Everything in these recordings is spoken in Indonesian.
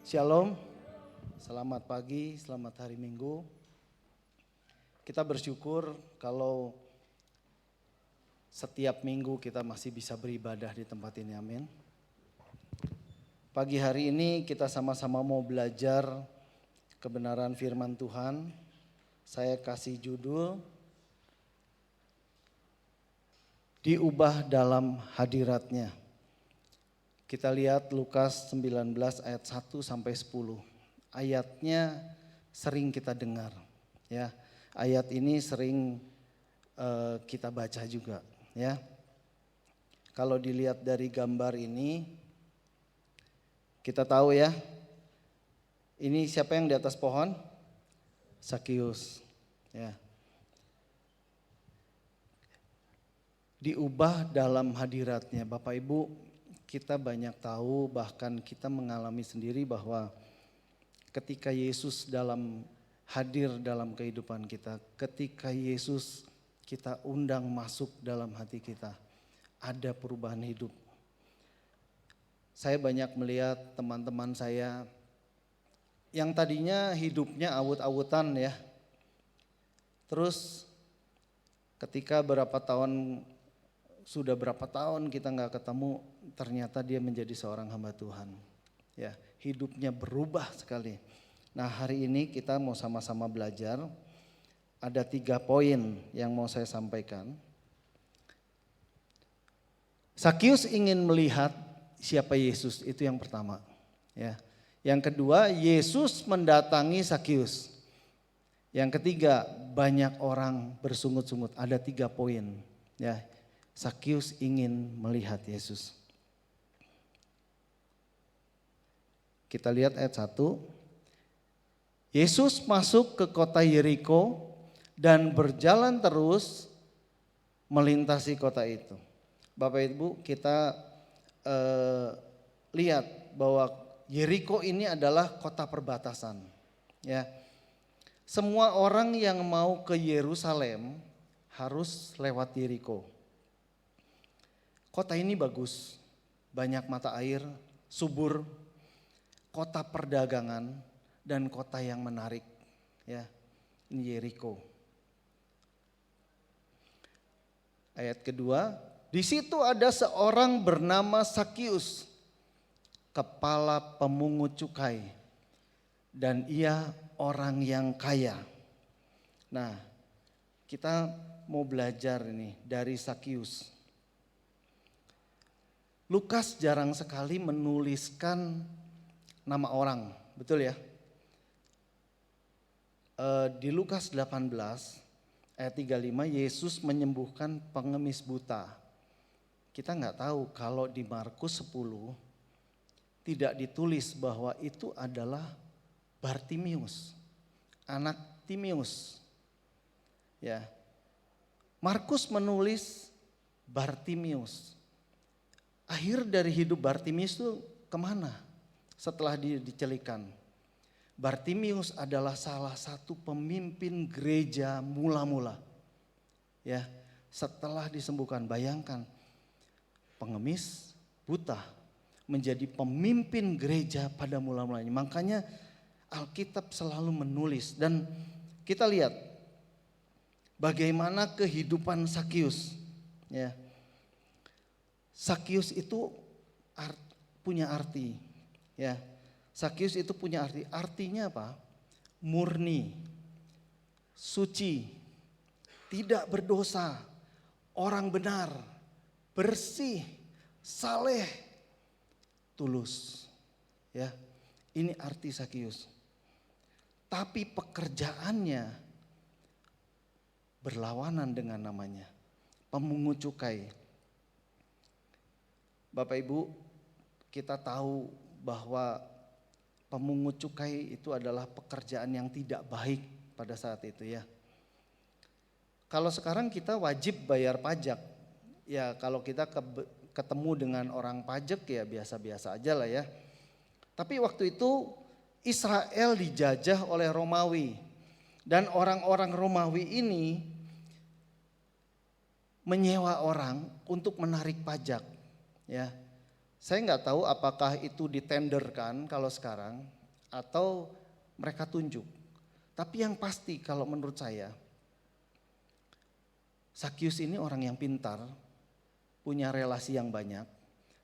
Shalom, selamat pagi, selamat hari Minggu. Kita bersyukur kalau setiap minggu kita masih bisa beribadah di tempat ini, amin. Pagi hari ini kita sama-sama mau belajar kebenaran firman Tuhan. Saya kasih judul, diubah dalam hadiratnya. Kita lihat Lukas 19 ayat 1 sampai 10. Ayatnya sering kita dengar, ya. Ayat ini sering kita baca juga, ya. Kalau dilihat dari gambar ini, kita tahu ya. Ini siapa yang di atas pohon? Sakius, ya. Diubah dalam hadiratnya, Bapak Ibu. Kita banyak tahu, bahkan kita mengalami sendiri bahwa ketika Yesus hadir dalam kehidupan kita, ketika Yesus kita undang masuk dalam hati kita, ada perubahan hidup. Saya banyak melihat teman-teman saya yang tadinya hidupnya awut-awutan ya. Terus ketika sudah berapa tahun kita nggak ketemu, ternyata dia menjadi seorang hamba Tuhan. Ya, hidupnya berubah sekali. Nah, hari ini kita mau sama-sama belajar. Ada 3 poin yang mau saya sampaikan. Sakius ingin melihat siapa Yesus, itu yang pertama. Ya. Yang kedua, Yesus mendatangi Sakius. Yang ketiga, banyak orang bersungut-sungut. Ada 3 poin. Ya. Sakius ingin melihat Yesus. Kita lihat ayat 1. Yesus masuk ke kota Yeriko dan berjalan terus melintasi kota itu. Bapak Ibu, kita lihat bahwa Yeriko ini adalah kota perbatasan. Ya. Semua orang yang mau ke Yerusalem harus lewat Yeriko. Kota ini bagus, banyak mata air, subur, kota perdagangan dan kota yang menarik. Ya, ini Yeriko. Ayat kedua, di situ ada seorang bernama Sakius, kepala pemungut cukai, dan ia orang yang kaya. Nah, kita mau belajar ini dari Sakius. Lukas jarang sekali menuliskan nama orang, betul ya? Di Lukas 18 ayat 35 Yesus menyembuhkan pengemis buta. Kita nggak tahu kalau di Markus 10 tidak ditulis bahwa itu adalah Bartimius, anak Timius. Ya. Markus menulis Bartimius. Akhir dari hidup Bartimius itu kemana setelah dicelikan? Bartimius adalah salah satu pemimpin gereja mula-mula. Ya, setelah disembuhkan, bayangkan pengemis buta menjadi pemimpin gereja pada mula-mulanya. Makanya Alkitab selalu menulis dan kita lihat bagaimana kehidupan Sakius. Ya. Sakius itu punya arti, ya. Sakius itu punya arti. Artinya apa? Murni, suci, tidak berdosa, orang benar, bersih, saleh, tulus. Ya, ini arti Sakius. Tapi pekerjaannya berlawanan dengan namanya, pemungut cukai. Bapak Ibu, kita tahu bahwa pemungut cukai itu adalah pekerjaan yang tidak baik pada saat itu ya. Kalau sekarang kita wajib bayar pajak, ya kalau kita ketemu dengan orang pajak ya biasa-biasa aja lah ya. Tapi waktu itu Israel dijajah oleh Romawi dan orang-orang Romawi ini menyewa orang untuk menarik pajak. Ya, Saya nggak tahu apakah itu ditenderkan kalau sekarang atau mereka tunjuk. Tapi yang pasti kalau menurut saya, Sakyus ini orang yang pintar, punya relasi yang banyak,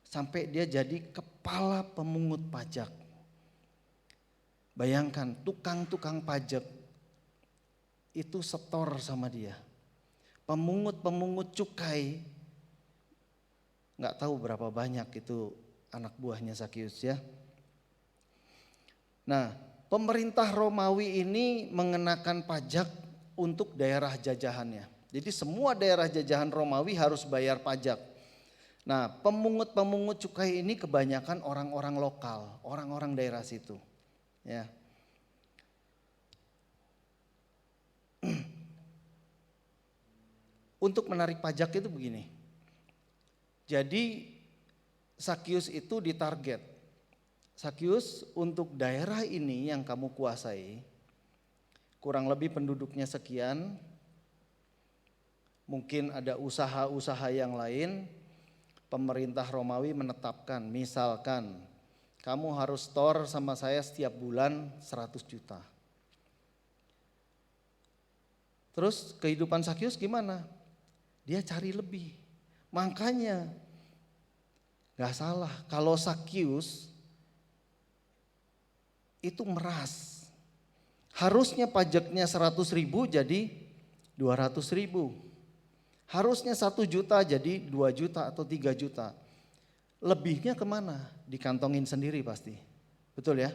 sampai dia jadi kepala pemungut pajak. Bayangkan tukang-tukang pajak itu setor sama dia. Pemungut-pemungut cukai, nggak tahu berapa banyak itu anak buahnya Sakyus ya. Nah, pemerintah Romawi ini mengenakan pajak untuk daerah jajahannya. Jadi semua daerah jajahan Romawi harus bayar pajak. Nah, pemungut-pemungut cukai ini kebanyakan orang-orang lokal, orang-orang daerah situ. Ya. Untuk menarik pajak itu begini. Jadi Sakyus itu ditarget. Sakyus, untuk daerah ini yang kamu kuasai, kurang lebih penduduknya sekian, mungkin ada usaha-usaha yang lain, pemerintah Romawi menetapkan, misalkan kamu harus store sama saya setiap bulan 100 juta. Terus kehidupan Sakyus gimana? Dia cari lebih. Makanya gak salah kalau Sakyus itu meras. Harusnya pajaknya 100 ribu jadi 200 ribu. Harusnya 1 juta jadi 2 juta atau 3 juta. Lebihnya kemana? Dikantongin sendiri pasti. Betul ya?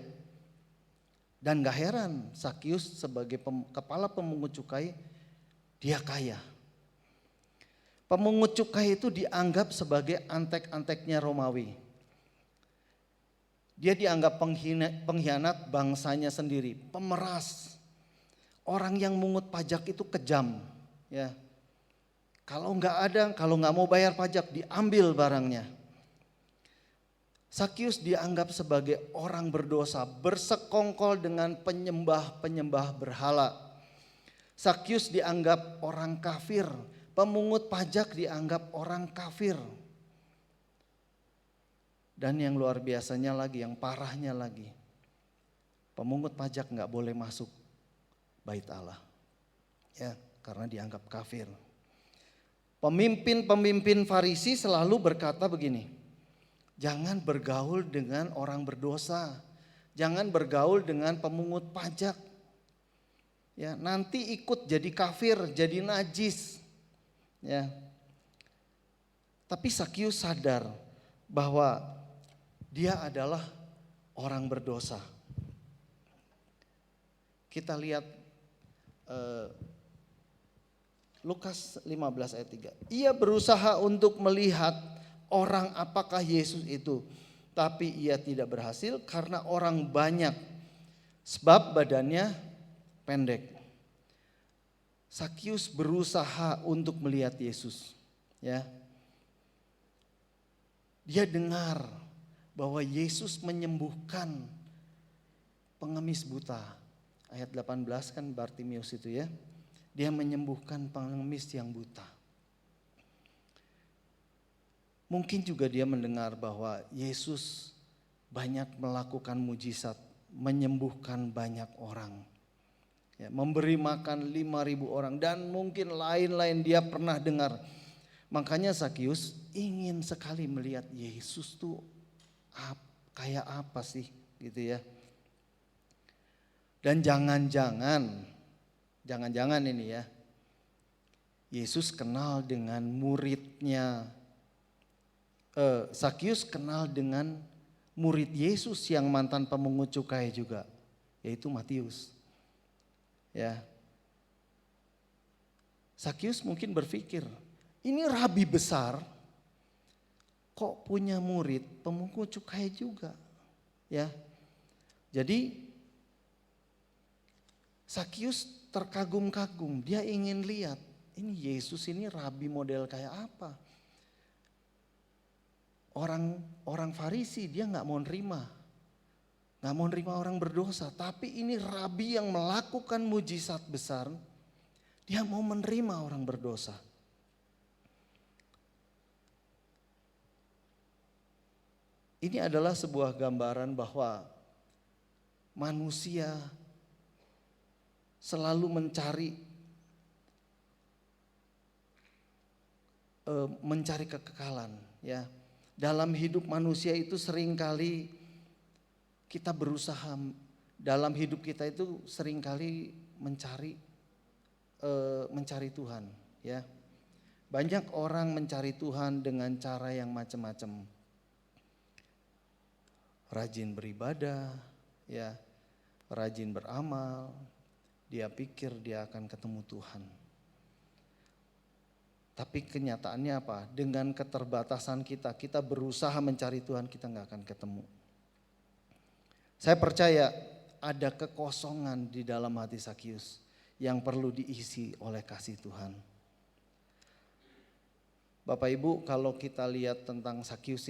Dan gak heran Sakyus sebagai kepala pemungut cukai, dia kaya. Pemungut cukai itu dianggap sebagai antek-anteknya Romawi. Dia dianggap pengkhianat bangsanya sendiri, pemeras. Orang yang mungut pajak itu kejam, ya. Kalau nggak mau bayar pajak, diambil barangnya. Sakyus dianggap sebagai orang berdosa, bersekongkol dengan penyembah-penyembah berhala. Sakyus dianggap orang kafir, pemungut pajak dianggap orang kafir. Dan yang luar biasanya lagi, yang parahnya lagi, pemungut pajak nggak boleh masuk bait Allah, ya, karena dianggap kafir. Pemimpin-pemimpin Farisi selalu berkata begini, jangan bergaul dengan orang berdosa, jangan bergaul dengan pemungut pajak, ya, nanti ikut jadi kafir, jadi najis, ya. Tapi Sakyus sadar bahwa dia adalah orang berdosa. Kita lihat Lukas 15 ayat 3. Ia berusaha untuk melihat orang apakah Yesus itu, tapi ia tidak berhasil karena orang banyak, sebab badannya pendek. Sakyus berusaha untuk melihat Yesus, ya. Dia dengar bahwa Yesus menyembuhkan pengemis buta. Ayat 18 kan Bartimius itu ya. Dia menyembuhkan pengemis yang buta. Mungkin juga dia mendengar bahwa Yesus banyak melakukan mujizat, menyembuhkan banyak orang. Ya, memberi makan 5.000 orang dan mungkin lain-lain dia pernah dengar. Makanya Sakyus ingin sekali melihat Yesus tuh kayak apa sih gitu ya. Dan jangan-jangan ini ya, Yesus kenal dengan muridnya, Sakyus kenal dengan murid Yesus yang mantan pemungut cukai juga, yaitu Matius. Ya, Sakyus mungkin berpikir, ini rabi besar, kok punya murid pemungut cukai juga, ya. Jadi Sakyus terkagum-kagum, dia ingin lihat ini Yesus ini rabi model kayak apa. Orang Farisi dia nggak mau nerima orang berdosa, tapi ini rabi yang melakukan mujizat besar, dia mau menerima orang berdosa. Ini adalah sebuah gambaran bahwa manusia selalu mencari kekekalan, ya. Dalam hidup manusia itu seringkali kita berusaha, dalam hidup kita itu seringkali mencari Tuhan, ya. Banyak orang mencari Tuhan dengan cara yang macam-macam. Rajin beribadah, ya, rajin beramal, dia pikir dia akan ketemu Tuhan. Tapi kenyataannya apa? Dengan keterbatasan kita berusaha mencari Tuhan, kita nggak akan ketemu. Saya percaya ada kekosongan di dalam hati Sakius yang perlu diisi oleh kasih Tuhan. Bapak Ibu, kalau kita lihat tentang Sakius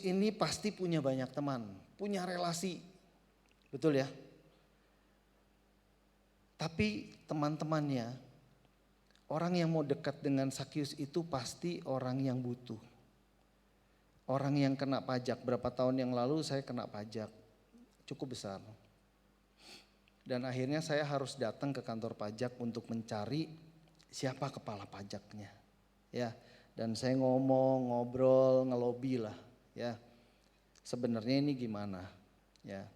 ini pasti punya banyak teman, punya relasi, betul ya? Tapi teman-temannya, orang yang mau dekat dengan Sakius itu pasti orang yang butuh. Orang yang kena pajak, berapa tahun yang lalu saya kena pajak, cukup besar. Dan akhirnya saya harus datang ke kantor pajak untuk mencari siapa kepala pajaknya. Ya, dan saya ngobrol, ngelobi lah, ya. Sebenarnya ini gimana, ya.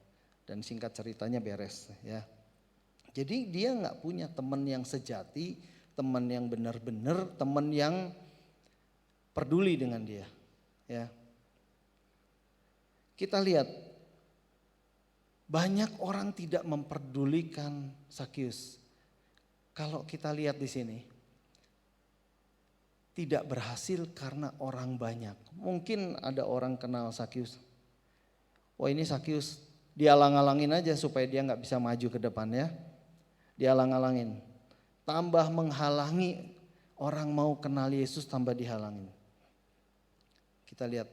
Dan singkat ceritanya beres, ya. Jadi dia nggak punya teman yang sejati, teman yang benar-benar, teman yang peduli dengan dia, ya. Kita lihat banyak orang tidak memperdulikan Sakius. Kalau kita lihat di sini, tidak berhasil karena orang banyak. Mungkin ada orang kenal Sakius. Wah, ini Sakius, dialang-alangin aja supaya dia nggak bisa maju ke depan, ya. Dialang-alangin. Tambah menghalangi orang mau kenal Yesus, tambah dihalangin. Kita lihat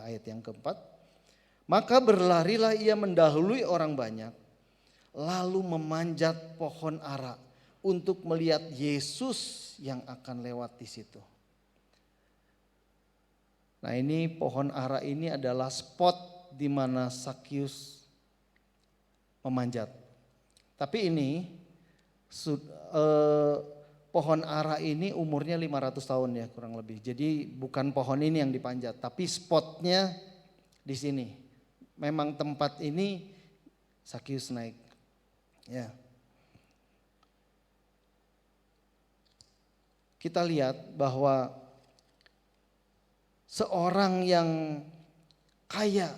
ayat yang keempat. Maka berlarilah ia mendahului orang banyak, lalu memanjat pohon ara untuk melihat Yesus yang akan lewat di situ. Nah, ini pohon ara ini adalah spot di mana Sakius memanjat. Tapi ini pohon ara ini umurnya 500 tahun ya kurang lebih. Jadi bukan pohon ini yang dipanjat, tapi spotnya di sini. Memang tempat ini Sakius naik. Ya. Kita lihat bahwa seorang yang kaya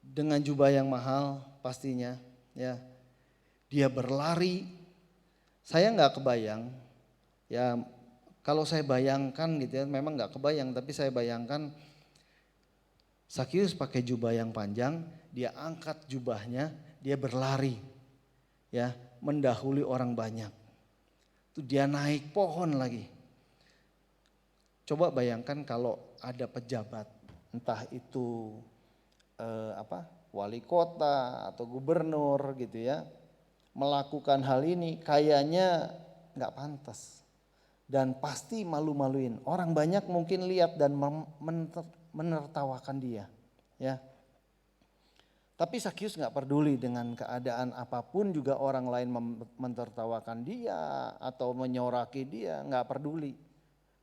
dengan jubah yang mahal pastinya, ya, dia berlari. Saya nggak kebayang, ya, kalau saya bayangkan gitu ya, memang nggak kebayang, tapi saya bayangkan Sakius pakai jubah yang panjang, dia angkat jubahnya, dia berlari, ya, mendahului orang banyak. Itu dia naik pohon lagi. Coba bayangkan kalau ada pejabat, entah itu wali kota atau gubernur gitu ya, melakukan hal ini, kayaknya nggak pantas dan pasti malu-maluin. Orang banyak mungkin lihat dan menertawakan dia, ya. Tapi Sakius nggak peduli dengan keadaan apapun, juga orang lain mentertawakan dia atau menyoraki dia, nggak peduli.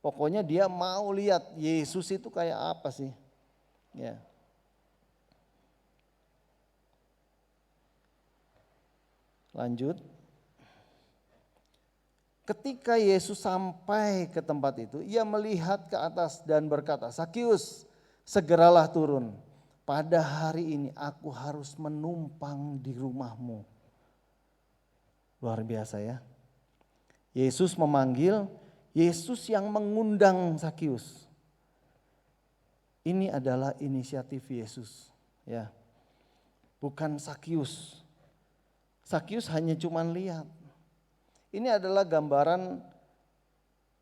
Pokoknya dia mau lihat Yesus itu kayak apa sih, ya. Lanjut. Ketika Yesus sampai ke tempat itu, ia melihat ke atas dan berkata, Sakius, segeralah turun. Pada hari ini aku harus menumpang di rumahmu. Luar biasa ya. Yesus memanggil, Yesus yang mengundang Sakius. Ini adalah inisiatif Yesus, ya. Bukan Sakius. Sakius hanya cuman lihat. Ini adalah gambaran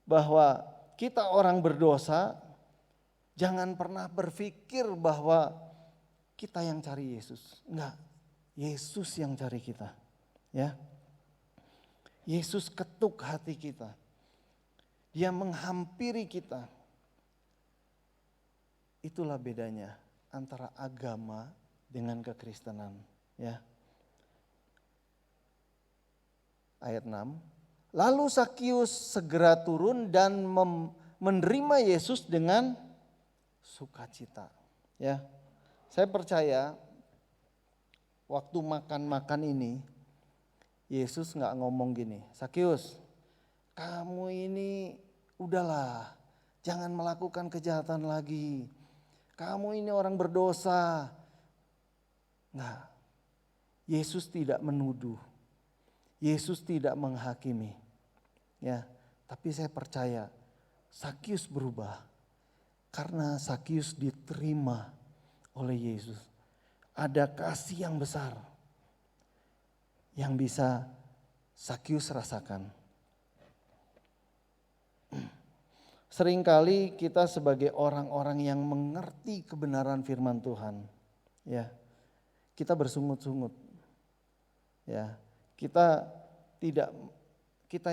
bahwa kita orang berdosa jangan pernah berpikir bahwa kita yang cari Yesus. Enggak, Yesus yang cari kita, ya. Yesus ketuk hati kita. Dia menghampiri kita. Itulah bedanya antara agama dengan kekristenan, ya. Ayat 6. Lalu Sakius segera turun dan menerima Yesus dengan sukacita. Ya, saya percaya waktu makan-makan ini Yesus nggak ngomong gini, Sakius, kamu ini udahlah, jangan melakukan kejahatan lagi. Kamu ini orang berdosa. Nah, Yesus tidak menuduh. Yesus tidak menghakimi. Ya, tapi saya percaya Sakius berubah karena Sakius diterima oleh Yesus. Ada kasih yang besar yang bisa Sakius rasakan. Seringkali kita sebagai orang-orang yang mengerti kebenaran firman Tuhan, ya, kita bersungut-sungut. Ya, kita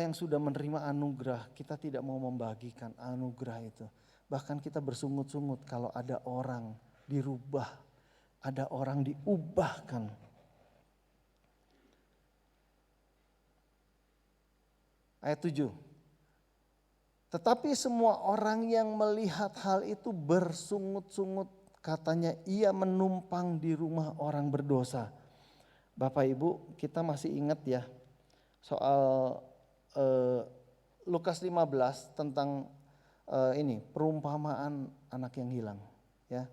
yang sudah menerima anugerah, kita tidak mau membagikan anugerah itu. Bahkan kita bersungut-sungut kalau ada orang dirubah, ada orang diubahkan. Ayat 7. Tetapi semua orang yang melihat hal itu bersungut-sungut, katanya ia menumpang di rumah orang berdosa. Bapak Ibu, kita masih ingat ya soal Lukas 15 tentang ini perumpamaan anak yang hilang, ya.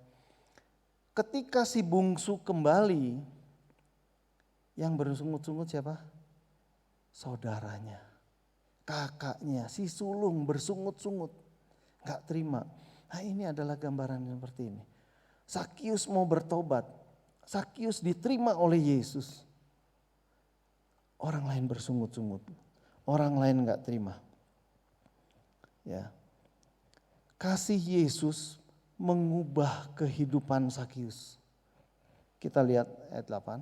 Ketika si bungsu kembali, yang bersungut-sungut siapa? Saudaranya, kakaknya, si sulung bersungut-sungut, gak terima. Nah, ini adalah gambaran seperti ini. Sakius mau bertobat, Sakius diterima oleh Yesus. Orang lain bersungut-sungut, orang lain gak terima. Ya, kasih Yesus mengubah kehidupan Sakius. Kita lihat ayat 8.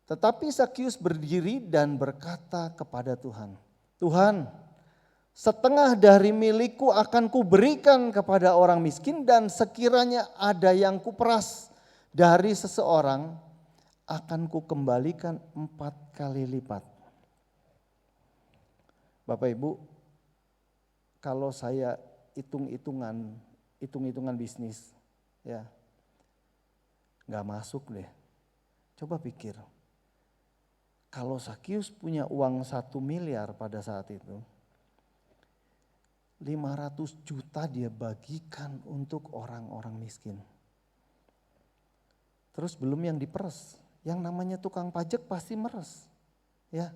Tetapi Sakius berdiri dan berkata kepada Tuhan, Tuhan, setengah dari milikku akan kuberikan kepada orang miskin, dan sekiranya ada yang kuperas dari seseorang akan kukembalikan 4 kali lipat. Bapak Ibu, kalau saya hitung-hitungan bisnis, ya, nggak masuk deh. Coba pikir, kalau Sakius punya uang 1 miliar pada saat itu, 500 juta dia bagikan untuk orang-orang miskin. Terus belum yang diperes, yang namanya tukang pajak pasti meres, ya.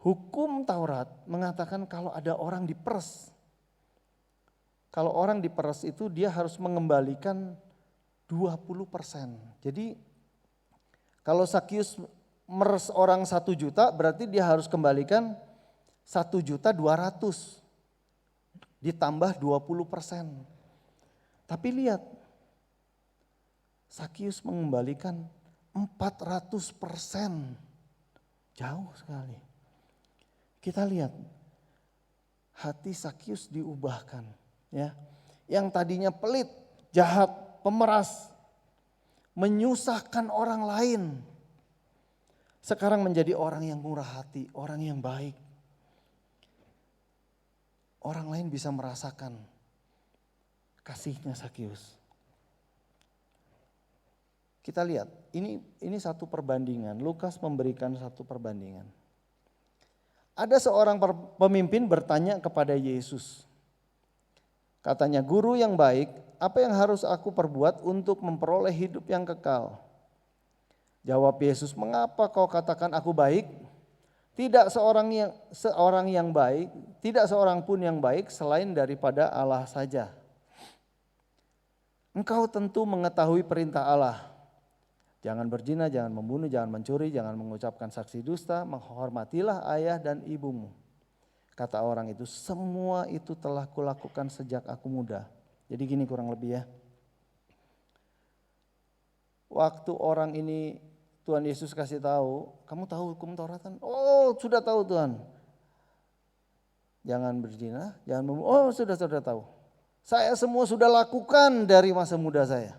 Hukum Taurat mengatakan kalau ada orang diperes, kalau orang diperes itu dia harus mengembalikan 20%. Jadi kalau Sakius meres orang 1 juta, berarti dia harus kembalikan 1.200.000 ditambah 20%. Tapi lihat, Sakius mengembalikan 400%. Jauh sekali. Kita lihat, hati Sakius diubahkan, ya. Yang tadinya pelit, jahat, pemeras, menyusahkan orang lain, sekarang menjadi orang yang murah hati, orang yang baik. Orang lain bisa merasakan kasihnya Sakius. Kita lihat, ini satu perbandingan. Lukas memberikan satu perbandingan. Ada seorang pemimpin bertanya kepada Yesus. Katanya, guru yang baik, apa yang harus aku perbuat untuk memperoleh hidup yang kekal? Jawab Yesus, mengapa kau katakan aku baik? Tidak seorang yang baik, tidak seorang pun yang baik selain daripada Allah saja. Engkau tentu mengetahui perintah Allah. Jangan berzina, jangan membunuh, jangan mencuri, jangan mengucapkan saksi dusta, menghormatilah ayah dan ibumu. Kata orang itu, semua itu telah kulakukan sejak aku muda. Jadi gini kurang lebih ya. Waktu orang ini Tuhan Yesus kasih tahu, kamu tahu hukum Taurat kan? Oh, sudah tahu Tuhan. Jangan berzina, jangan membunuh. Oh, sudah tahu. Saya semua sudah lakukan dari masa muda saya.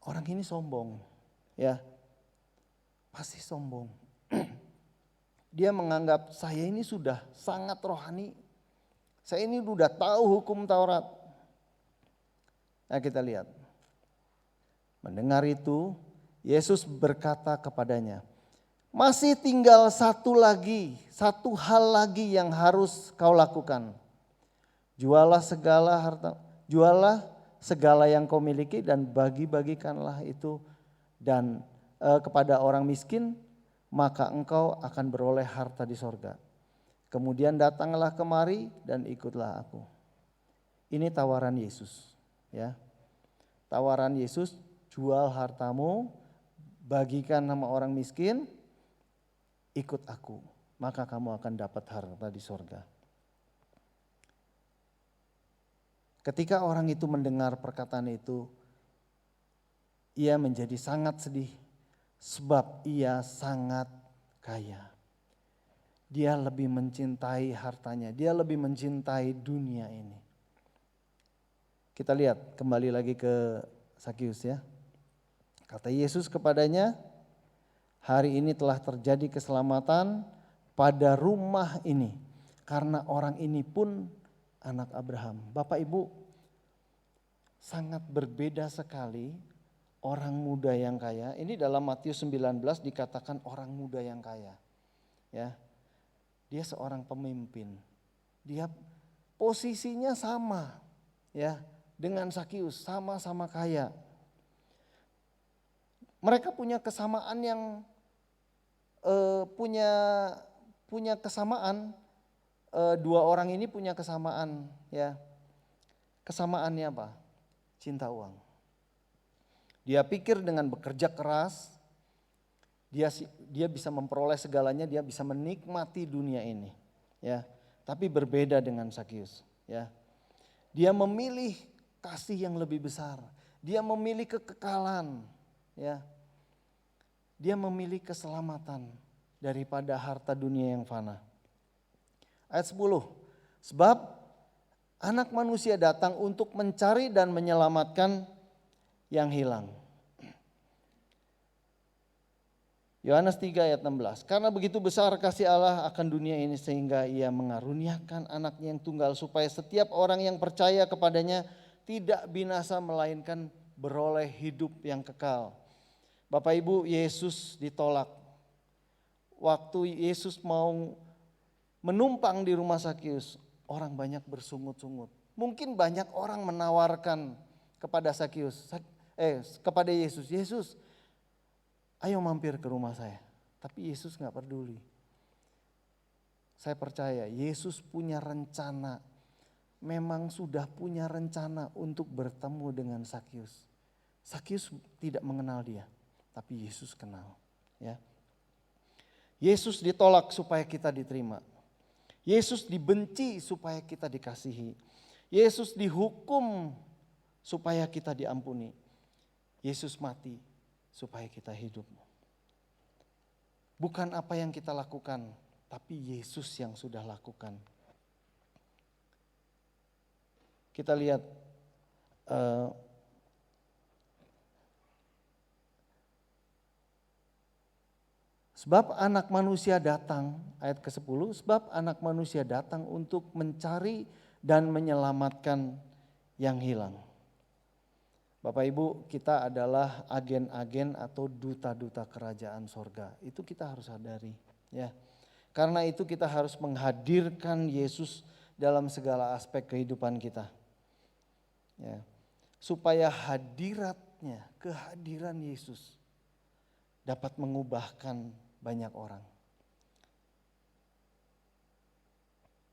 Orang ini sombong, ya. Pasti sombong. Dia menganggap saya ini sudah sangat rohani. Saya ini sudah tahu hukum Taurat. Nah, kita lihat. Mendengar itu, Yesus berkata kepadanya, masih tinggal satu hal lagi yang harus kau lakukan. Jualah segala yang kau miliki dan bagi-bagikanlah itu dan kepada orang miskin, maka engkau akan beroleh harta di sorga. Kemudian datanglah kemari dan ikutlah aku. Ini tawaran Yesus, ya. Tawaran Yesus, jual hartamu, bagikan sama orang miskin, ikut aku, maka kamu akan dapat harta di sorga. Ketika orang itu mendengar perkataan itu, ia menjadi sangat sedih sebab ia sangat kaya. Dia lebih mencintai hartanya, dia lebih mencintai dunia ini. Kita lihat kembali lagi ke Sakius, ya. Kata Yesus kepadanya, hari ini telah terjadi keselamatan pada rumah ini karena orang ini pun anak Abraham. Bapak Ibu, sangat berbeda sekali orang muda yang kaya. Ini dalam Matius 19 dikatakan orang muda yang kaya. Ya. Dia seorang pemimpin. Dia posisinya sama, ya, dengan Sakius, sama-sama kaya. Mereka punya kesamaan yang punya kesamaan. Dua orang ini punya kesamaan, ya. Kesamaannya apa? Cinta uang. Dia pikir dengan bekerja keras dia bisa memperoleh segalanya, dia bisa menikmati dunia ini, ya. Tapi berbeda dengan Sakius, ya. Dia memilih kasih yang lebih besar. Dia memilih kekekalan, ya. Dia memilih keselamatan daripada harta dunia yang fana. Ayat 10. Sebab Anak Manusia datang untuk mencari dan menyelamatkan yang hilang. Yohanes 3 ayat 16. Karena begitu besar kasih Allah akan dunia ini sehingga ia mengaruniakan anaknya yang tunggal supaya setiap orang yang percaya kepadanya tidak binasa melainkan beroleh hidup yang kekal. Bapak Ibu, Yesus ditolak. Waktu Yesus mau menumpang di rumah Sakius, orang banyak bersungut-sungut. Mungkin banyak orang menawarkan kepada Sakius, kepada Yesus, Yesus, ayo mampir ke rumah saya. Tapi Yesus gak peduli. Saya percaya Yesus punya rencana. Memang sudah punya rencana untuk bertemu dengan Sakius. Sakius tidak mengenal dia, tapi Yesus kenal. Ya. Yesus ditolak supaya kita diterima. Yesus dibenci supaya kita dikasihi. Yesus dihukum supaya kita diampuni. Yesus mati supaya kita hidup. Bukan apa yang kita lakukan, tapi Yesus yang sudah lakukan. Kita lihat sebab Anak Manusia datang, ayat ke-10, sebab Anak Manusia datang untuk mencari dan menyelamatkan yang hilang. Bapak Ibu, kita adalah agen-agen atau duta-duta kerajaan sorga. Itu kita harus sadari, ya. Karena itu kita harus menghadirkan Yesus dalam segala aspek kehidupan kita. Ya. Supaya kehadiran Yesus dapat mengubahkan banyak orang.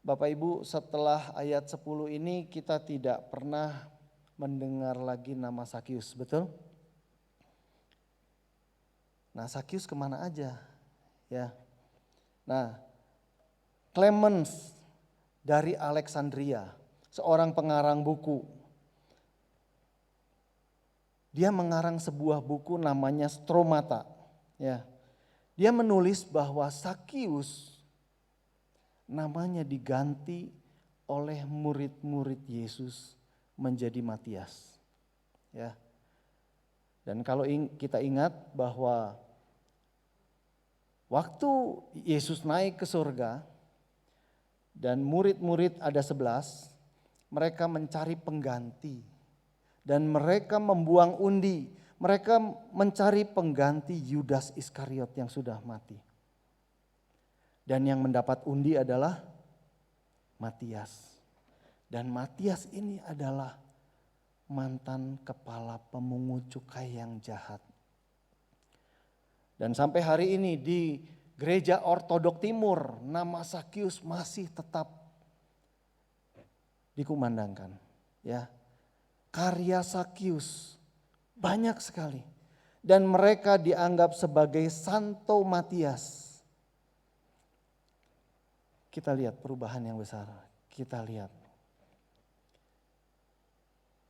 Bapak Ibu, setelah ayat 10 ini kita tidak pernah mendengar lagi nama Sakius, betul? Nah, Sakius kemana aja? Ya. Nah, Clemens dari Alexandria, seorang pengarang buku. Dia mengarang sebuah buku namanya Stromata. Ya. Dia menulis bahwa Sakius namanya diganti oleh murid-murid Yesus menjadi Matias. Ya. Dan kalau kita ingat bahwa waktu Yesus naik ke surga dan murid-murid ada 11, mereka mencari pengganti dan mereka membuang undi. Mereka mencari pengganti Yudas Iskariot yang sudah mati. Dan yang mendapat undi adalah Matias. Dan Matias ini adalah mantan kepala pemungut cukai yang jahat. Dan sampai hari ini di Gereja Ortodok Timur nama Sakius masih tetap dikumandangkan. Ya, karya Sakius banyak sekali. Dan mereka dianggap sebagai Santo Matias. Kita lihat perubahan yang besar. Kita lihat.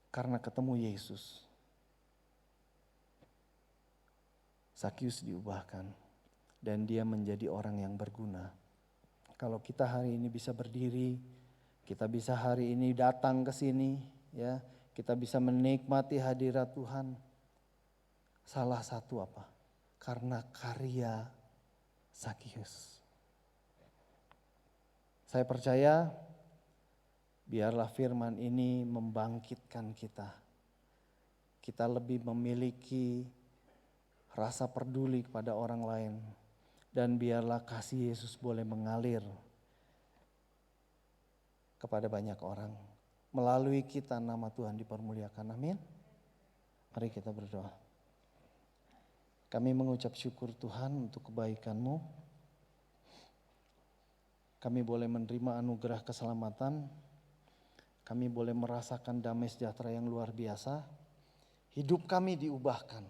Karena ketemu Yesus. Sakius diubahkan. Dan dia menjadi orang yang berguna. Kalau kita hari ini bisa berdiri. Kita bisa hari ini datang ke sini. Ya, kita bisa menikmati hadirat Tuhan. Salah satu apa? Karena karya Sakius. Saya percaya biarlah firman ini membangkitkan kita. Kita lebih memiliki rasa peduli kepada orang lain. Dan biarlah kasih Yesus boleh mengalir kepada banyak orang. Melalui kita nama Tuhan dipermuliakan. Amin. Mari kita berdoa. Kami mengucap syukur Tuhan untuk kebaikan-Mu. Kami boleh menerima anugerah keselamatan. Kami boleh merasakan damai sejahtera yang luar biasa. Hidup kami diubahkan.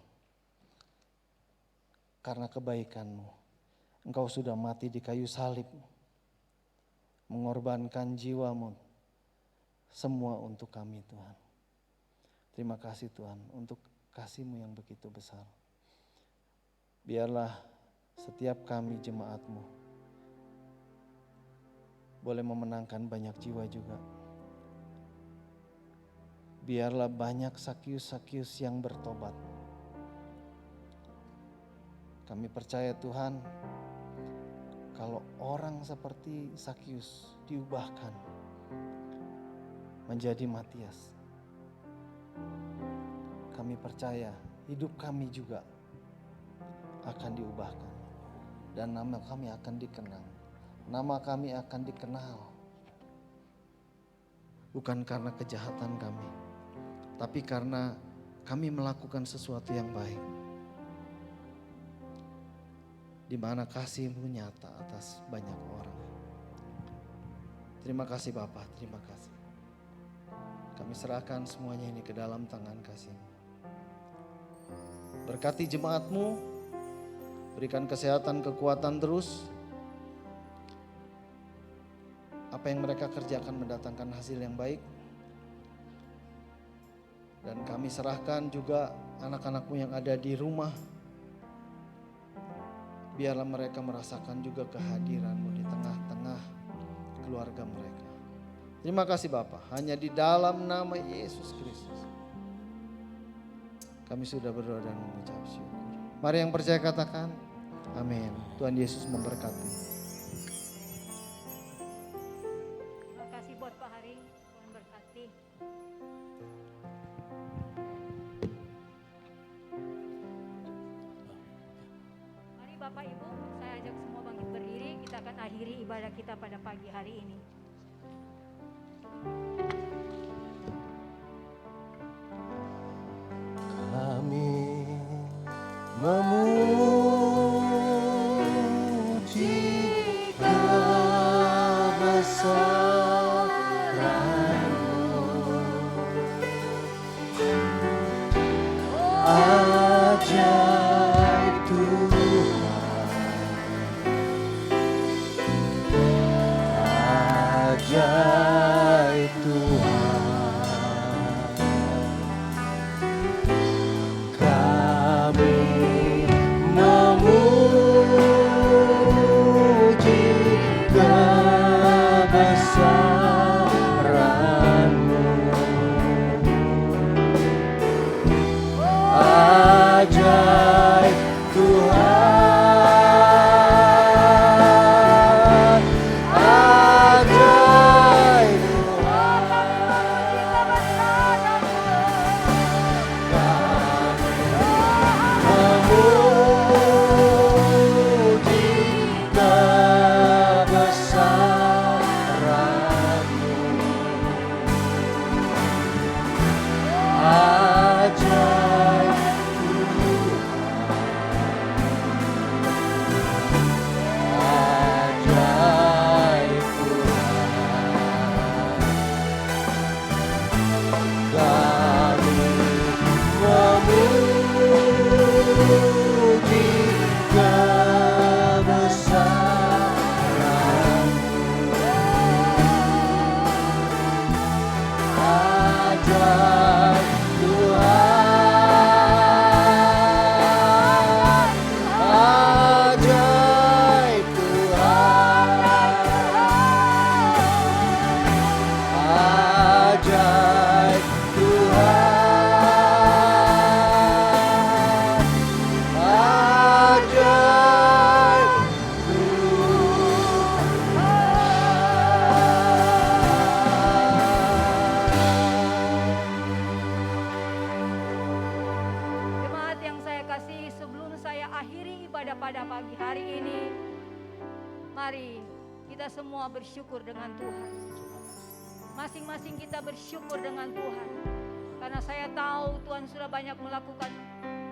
Karena kebaikan-Mu. Engkau sudah mati di kayu salib. Mengorbankan jiwa-Mu. Semua untuk kami Tuhan. Terima kasih Tuhan untuk kasih-Mu yang begitu besar. Biarlah setiap kami jemaat-Mu boleh memenangkan banyak jiwa juga. Biarlah banyak Sakius-Sakius yang bertobat. Kami percaya Tuhan, kalau orang seperti Sakius diubahkan menjadi Matias, kami percaya hidup kami juga akan diubahkan. Dan nama kami akan dikenang. Nama kami akan dikenal. Bukan karena kejahatan kami, tapi karena kami melakukan sesuatu yang baik. Di mana kasih-Mu nyata atas banyak orang. Terima kasih Bapa, terima kasih. Kami serahkan semuanya ini ke dalam tangan kasih-Mu. Berkati jemaat-Mu, berikan kesehatan, kekuatan terus. Apa yang mereka kerjakan mendatangkan hasil yang baik. Dan kami serahkan juga anak-anak-Mu yang ada di rumah. Biarlah mereka merasakan juga kehadiran-Mu di tengah-tengah keluarga mereka. Terima kasih Bapa, hanya di dalam nama Yesus Kristus kami sudah berdoa dan mengucap syukur. Mari yang percaya katakan, amin. Tuhan Yesus memberkati. Bapak Ibu, saya ajak semua bangkit berdiri, kita akan akhiri ibadah kita pada pagi hari ini. Kami memuji kebesaran-Mu, ajaib ajaib Tuhan, kami memuji kebesaran ajaib Tuhan, ajaib memuji kebesaran-Mu. Ajaib ajaib Tuhan, kami memuji kebesaran-Mu. Ajaib Tuhan, ajaib Tuhan, ajaib Tuhan, ajaib Jemaat yang saya kasih, sebelum saya akhiri ibadah pada pagi hari ini, mari kita semua bersyukur dengan Tuhan. Masing-masing kita bersyukur dengan Tuhan. Karena saya tahu Tuhan sudah banyak melakukan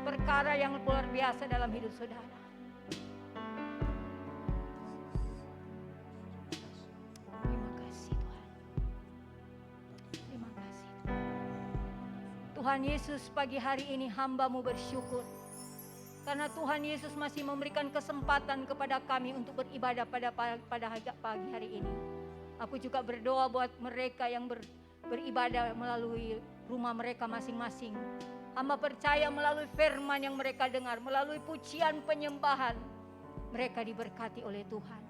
perkara yang luar biasa dalam hidup saudara. Terima kasih Tuhan. Terima kasih Tuhan. Tuhan Yesus, pagi hari ini hamba-Mu bersyukur. Karena Tuhan Yesus masih memberikan kesempatan kepada kami untuk beribadah pada pagi hari ini. Aku juga berdoa buat mereka yang beribadah melalui rumah mereka masing-masing. Hamba percaya melalui firman yang mereka dengar, melalui pujian penyembahan, mereka diberkati oleh Tuhan.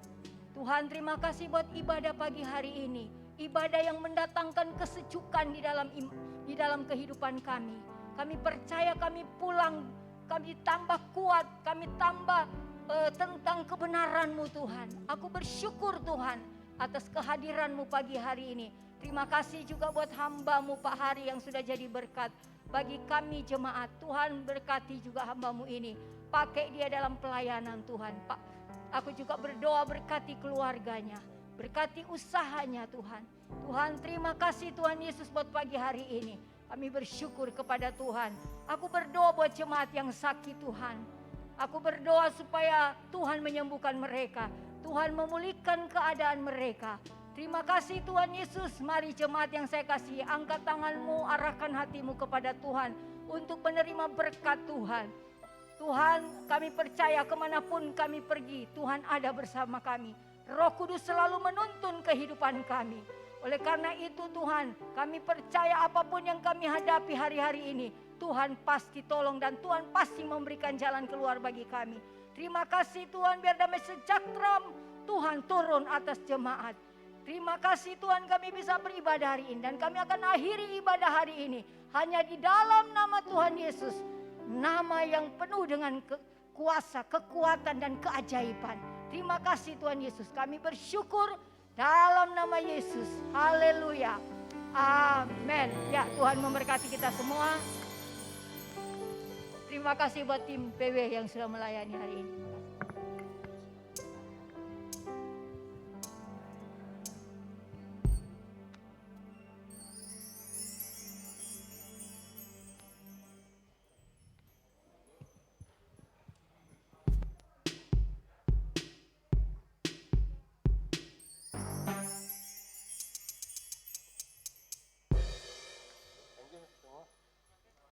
Tuhan, terima kasih buat ibadah pagi hari ini. Ibadah yang mendatangkan kesejukan di dalam kehidupan kami. Kami percaya kami pulang, kami tambah kuat, kami tambah tentang kebenaran-Mu Tuhan. Aku bersyukur Tuhan atas kehadiran-Mu pagi hari ini. Terima kasih juga buat hamba-Mu Pak Hari yang sudah jadi berkat bagi kami jemaat. Tuhan berkati juga hamba-Mu ini. Pakai dia dalam pelayanan Tuhan. Pak, aku juga berdoa berkati keluarganya. Berkati usahanya Tuhan. Tuhan, terima kasih Tuhan Yesus buat pagi hari ini. Kami bersyukur kepada Tuhan. Aku berdoa buat jemaat yang sakit Tuhan. Aku berdoa supaya Tuhan menyembuhkan mereka. Tuhan memulihkan keadaan mereka. Terima kasih Tuhan Yesus. Mari jemaat yang saya kasih, angkat tanganmu, arahkan hatimu kepada Tuhan untuk menerima berkat Tuhan. Tuhan, kami percaya kemanapun kami pergi, Tuhan ada bersama kami. Roh Kudus selalu menuntun kehidupan kami. Oleh karena itu Tuhan, kami percaya apapun yang kami hadapi hari-hari ini, Tuhan pasti tolong dan Tuhan pasti memberikan jalan keluar bagi kami. Terima kasih Tuhan, biar damai sejahtera Tuhan turun atas jemaat. Terima kasih Tuhan, kami bisa beribadah hari ini dan kami akan akhiri ibadah hari ini hanya di dalam nama Tuhan Yesus. Nama yang penuh dengan kuasa, kekuatan dan keajaiban. Terima kasih Tuhan Yesus, kami bersyukur dalam nama Yesus. Haleluya. Amin. Ya, Tuhan memberkati kita semua. Terima kasih buat tim PW yang sudah melayani hari ini.